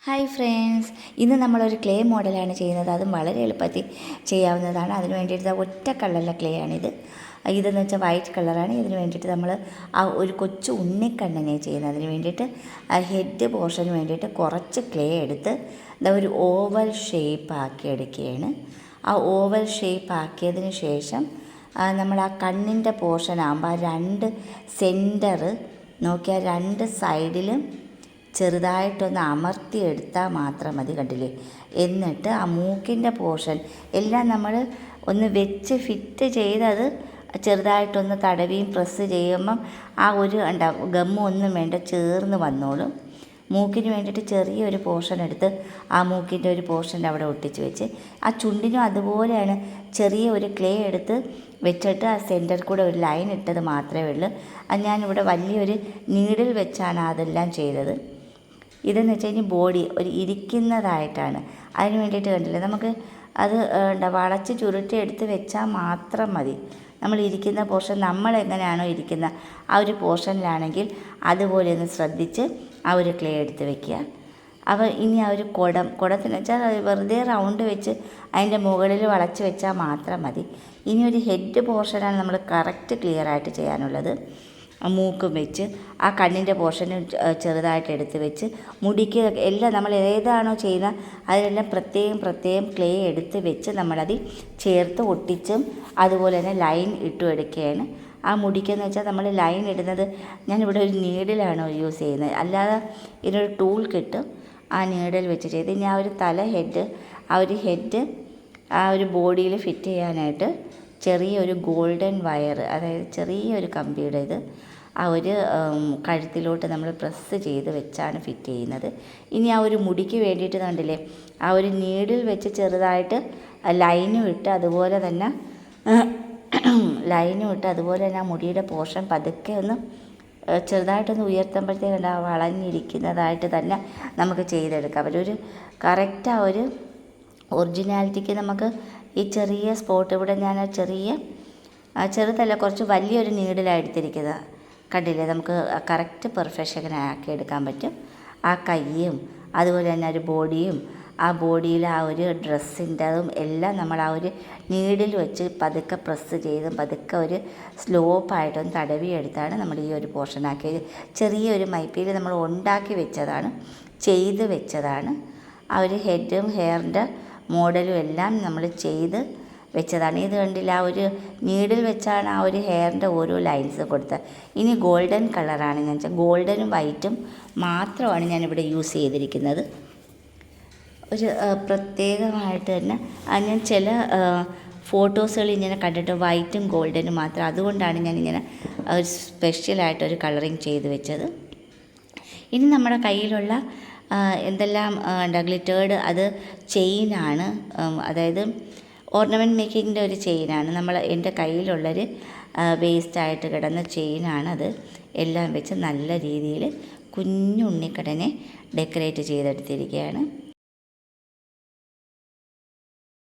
Hi friends, ഇന്ന് നമ്മളൊരു clay മോഡലാണ് ചെയ്യുന്നത്. അതും വളരെ എളുപ്പത്തിൽ ചെയ്യാവുന്നതാണ്. അതിന് വേണ്ടിയിട്ട് ഒറ്റ കളറിലെ ക്ലേ ആണിത്. ഇതെന്ന് വെച്ചാൽ വൈറ്റ് കളറാണ്. ഇതിന് വേണ്ടിയിട്ട് നമ്മൾ ആ ഒരു കൊച്ചു ഉണ്ണിക്കണ്ണനെ ചെയ്യുന്നത്. അതിന് വേണ്ടിയിട്ട് ഹെഡ് പോർഷന് വേണ്ടിയിട്ട് കുറച്ച് ക്ലേ എടുത്ത് ഒരു ഓവൽ ഷേപ്പ് ആക്കി എടുക്കുകയാണ്. ആ ഓവൽ ഷേപ്പ് ആക്കിയതിന് ശേഷം നമ്മൾ ആ കണ്ണിൻ്റെ പോർഷൻ ആകുമ്പോൾ ആ രണ്ട് സെൻറ്റർ നോക്കിയാൽ രണ്ട് സൈഡിലും ചെറുതായിട്ടൊന്ന് അമർത്തിയെടുത്താൽ മാത്രം മതി. കണ്ടില്ലേ? എന്നിട്ട് ആ മൂക്കിൻ്റെ പോർഷൻ എല്ലാം നമ്മൾ ഒന്ന് വെച്ച് ഫിറ്റ് ചെയ്തത് ചെറുതായിട്ടൊന്ന് തടവിയും പ്രസ് ചെയ്യുമ്പം ആ ഒരു ഗമ്മൊന്നും ഒന്നും വേണ്ട, ചേർന്ന് വന്നോളും. മൂക്കിന് വേണ്ടിയിട്ട് ചെറിയൊരു പോർഷൻ എടുത്ത് ആ മൂക്കിൻ്റെ ഒരു പോർഷൻ അവിടെ ഒട്ടിച്ച് വെച്ച് ആ ചുണ്ടിനും അതുപോലെയാണ്. ചെറിയ ഒരു ക്ലേ എടുത്ത് വെച്ചിട്ട് ആ സെൻറ്ററിൽ കൂടെ ഒരു ലൈൻ ഇട്ടത് മാത്രമേ ഉള്ളൂ. അത് ഞാനിവിടെ വലിയൊരു നീഡിൽ വെച്ചാണ് അതെല്ലാം ചെയ്തത്. ഇതെന്ന് വെച്ച് കഴിഞ്ഞാൽ ബോഡി ഒരു ഇരിക്കുന്നതായിട്ടാണ്. അതിന് വേണ്ടിയിട്ട് കണ്ടില്ലേ, നമുക്ക് അത് വളച്ച് ചുരുട്ടി എടുത്ത് വെച്ചാൽ മാത്രം മതി. നമ്മൾ ഇരിക്കുന്ന പോർഷൻ നമ്മൾ എങ്ങനെയാണോ ഇരിക്കുന്ന ആ ഒരു പോർഷനിലാണെങ്കിൽ അതുപോലെ ഒന്ന് ശ്രദ്ധിച്ച് ആ ഒരു ക്ലേ എടുത്ത് വെക്കുക. അപ്പോൾ ഇനി ആ ഒരു കുടത്തിന് വെച്ചാൽ വെറുതെ റൗണ്ട് വെച്ച് അതിൻ്റെ മുകളിൽ വളച്ച് വെച്ചാൽ മാത്രം മതി. ഇനി ഒരു ഹെഡ് പോർഷനാണ് നമ്മൾ കറക്റ്റ് ക്ലിയറായിട്ട് ചെയ്യാനുള്ളത്. മൂക്കും വെച്ച് ആ കണ്ണിൻ്റെ പോർഷനും ചെറുതായിട്ട് എടുത്ത് വെച്ച് മുടിക്ക് എല്ലാം നമ്മൾ ഏതാണോ ചെയ്യുന്നത് അതിലെല്ലാം പ്രത്യേകം ക്ലേ എടുത്ത് വെച്ച് നമ്മളതിൽ ചേർത്ത് ഒട്ടിച്ചും അതുപോലെ തന്നെ ലൈൻ ഇട്ടും എടുക്കുകയാണ്. ആ മുടിക്കെന്ന് വെച്ചാൽ നമ്മൾ ലൈൻ ഇടുന്നത് ഞാനിവിടെ ഒരു നീഡിലാണ് യൂസ് ചെയ്യുന്നത്, അല്ലാതെ ഇതിനൊരു ടൂൾ കിട്ടും. ആ നീഡിൽ വെച്ച് ചെയ്ത് ഇനി ആ ഒരു ഹെഡ് ആ ഒരു ബോഡിയിൽ ഫിറ്റ് ചെയ്യാനായിട്ട് ചെറിയൊരു ഗോൾഡൻ വയർ, അതായത് ചെറിയൊരു കമ്പിയുടെ ഇത് ആ ഒരു കഴുത്തിലോട്ട് നമ്മൾ പ്രസ് ചെയ്ത് വെച്ചാണ് ഫിറ്റ് ചെയ്യുന്നത്. ഇനി ആ ഒരു മുടിക്ക് വേണ്ടിയിട്ട് കണ്ടില്ലേ, ആ ഒരു നീഡിൽ വെച്ച് ചെറുതായിട്ട് ലൈനും ഇട്ട് അതുപോലെ തന്നെ ആ മുടിയുടെ പോർഷൻ പതുക്കെ ഒന്ന് ചെറുതായിട്ടൊന്ന് ഉയർത്തുമ്പോഴത്തേക്ക് വളഞ്ഞിരിക്കുന്നതായിട്ട് തന്നെ നമുക്ക് ചെയ്തെടുക്കാം. ഒരു കറക്റ്റ് ആ ഒരു ഒറിജിനാലിറ്റിക്ക് നമുക്ക് ഈ ചെറിയ സ്പോട്ട് ഇവിടെ ഞാൻ ചെറുതല്ല കുറച്ച് വലിയൊരു നീഡിലാണ് എടുത്തിരിക്കുന്നത്. കണ്ടില്ലേ, നമുക്ക് കറക്റ്റ് പെർഫെക്ഷനാക്കി എടുക്കാൻ പറ്റും. ആ കൈയും അതുപോലെ തന്നെ ഒരു ബോഡിയും ആ ബോഡിയിൽ ആ ഒരു ഡ്രസ്സിൻ്റെതും എല്ലാം നമ്മൾ ആ ഒരു നീഡിൽ വെച്ച് പതുക്കെ പ്രസ് ചെയ്തും പതുക്കെ ഒരു സ്ലോപ്പായിട്ടൊന്ന് തടവിയെടുത്താണ് നമ്മൾ ഈ ഒരു പോർഷനാക്കിയത്. ചെറിയൊരു മൈപ്പിയിൽ നമ്മൾ ഉണ്ടാക്കി വെച്ചതാണ്, ചെയ്ത് വെച്ചതാണ്. ആ ഒരു ഹെഡും ഹെയറിൻ്റെ മോഡലും എല്ലാം നമ്മൾ ചെയ്ത് വെച്ചതാണ്. ഇത് കണ്ടില്ല, ആ ഒരു നീഡിൽ വെച്ചാണ് ആ ഒരു ഹെയറിൻ്റെ ഓരോ ലൈൻസ് കൊടുത്തത്. ഇനി ഗോൾഡൻ കളറാണ് ഞാൻ വെച്ചാൽ ഗോൾഡനും വൈറ്റും മാത്രമാണ് ഞാനിവിടെ യൂസ് ചെയ്തിരിക്കുന്നത്. ഒരു പ്രത്യേകമായിട്ട് തന്നെ ഞാൻ ചില ഫോട്ടോസുകൾ ഇങ്ങനെ കണ്ടിട്ട് വൈറ്റും ഗോൾഡനും മാത്രം, അതുകൊണ്ടാണ് ഞാനിങ്ങനെ ഒരു സ്പെഷ്യലായിട്ടൊരു കളറിങ് ചെയ്ത് വെച്ചത്. ഇനി നമ്മുടെ കയ്യിലുള്ള എന്തെല്ലാം ഗ്ലിറ്റേർഡ് അത് ചെയിനാണ്, അതായത് ഓർണമെൻറ്റ് മേക്കിങ്ങിൻ്റെ ഒരു ചെയിനാണ്. എൻ്റെ കയ്യിലുള്ളൊരു വേസ്റ്റായിട്ട് കിടന്ന ചെയിനാണ്. അത് എല്ലാം വെച്ച് നല്ല രീതിയിൽ കുഞ്ഞുണ്ണിക്കടനെ ഡെക്കറേറ്റ് ചെയ്തെടുത്തിരിക്കുകയാണ്.